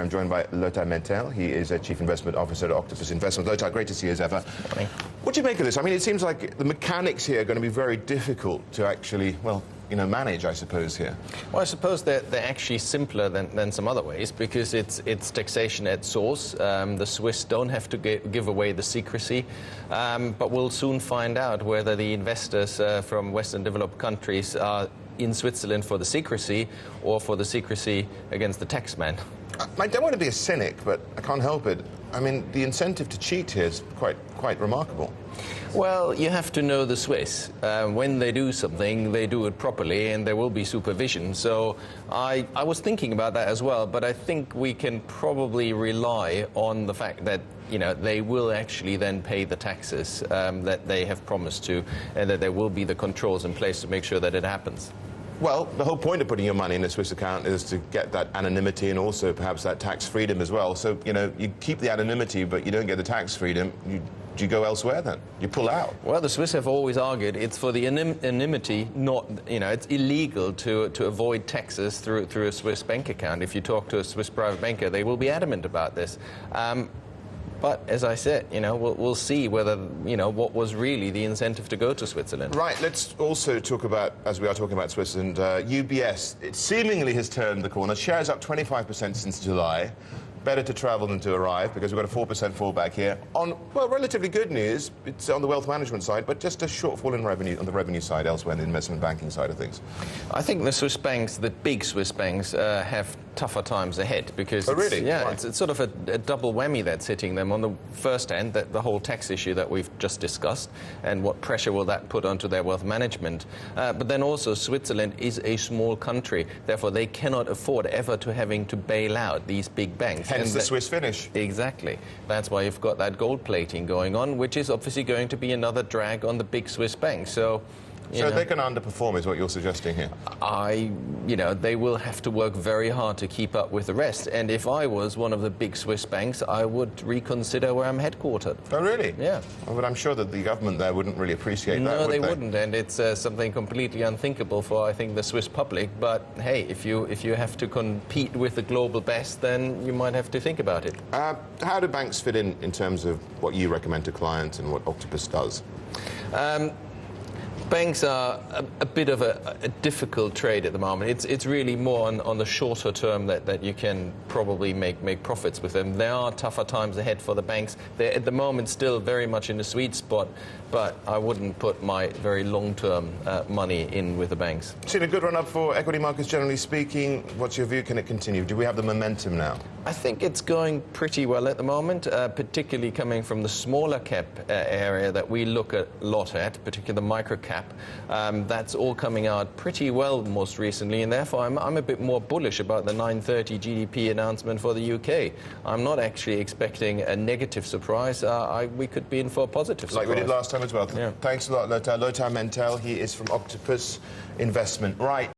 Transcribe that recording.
I'm joined by Lothar Mentel. He is a Chief Investment Officer at Octopus Investments. Lothar, great to see you as ever. Morning. What do you make of this? I mean, it seems like the mechanics here are going to be very difficult to actually, well, manage, I suppose, here. Well, I suppose they're actually simpler than some other ways, because it's taxation at source. The Swiss don't have to give away the secrecy, but we'll soon find out whether the investors from Western developed countries are in Switzerland for the secrecy or for the secrecy against the taxman. I don't want to be a cynic, but I can't help it. I mean, the incentive to cheat here is quite remarkable. Well, you have to know the Swiss. When they do something, they do it properly, and there will be supervision. So I was thinking about that as well, but I think we can probably rely on the fact that they will actually then pay the taxes that they have promised to, and that there will be the controls in place to make sure that it happens. Well, the whole point of putting your money in a Swiss account is to get that anonymity and also perhaps that tax freedom as well. So, you keep the anonymity, but you don't get the tax freedom. Do you go elsewhere then? You pull out? Well, the Swiss have always argued it's for the anonymity, not, it's illegal to avoid taxes through a Swiss bank account. If you talk to a Swiss private banker, they will be adamant about this. But as I said, we'll see whether, what was really the incentive to go to Switzerland. Right, let's also talk about, as we are talking about Switzerland, UBS. It seemingly has turned the corner. Shares up 25% since July. Better to travel than to arrive, because we've got a 4% fallback here. On, well, relatively good news. It's on the wealth management side, but just a shortfall in revenue on the revenue side elsewhere in the investment banking side of things. I think the Swiss banks, the big Swiss banks, have tougher times ahead, because it's sort of a double whammy that's hitting them. On the first hand, the whole tax issue that we've just discussed, and what pressure will that put onto their wealth management. But then also Switzerland is a small country, therefore they cannot afford ever to having to bail out these big banks. Hence the Swiss finish. Exactly. That's why you've got that gold plating going on, which is obviously going to be another drag on the big Swiss banks. So they're going to underperform, is what you're suggesting here? They will have to work very hard to keep up with the rest. And if I was one of the big Swiss banks, I would reconsider where I'm headquartered. Oh, really? Yeah. Well, but I'm sure that the government there wouldn't really appreciate that, No, would they wouldn't. And it's something completely unthinkable for, I think, the Swiss public. But, hey, if you have to compete with the global best, then you might have to think about it. How do banks fit in terms of what you recommend to clients and what Octopus does? Banks are a bit of a difficult trade at the moment. It's really more on the shorter term that you can probably make profits with them. There are tougher times ahead for the banks. They're at the moment still very much in the sweet spot, but I wouldn't put my very long-term money in with the banks. Seen a good run-up for equity markets, generally speaking. What's your view? Can it continue? Do we have the momentum now? I think it's going pretty well at the moment, particularly coming from the smaller cap area that we look a lot at, particularly the micro cap. That's all coming out pretty well most recently, and therefore I'm a bit more bullish about the 9:30 GDP announcement for the UK. I'm not actually expecting a negative surprise. We could be in for a positive surprise. Like we did last time as well. Yeah. Thanks a lot, Lothar. Lothar Mentel, he is from Octopus Investment. Right.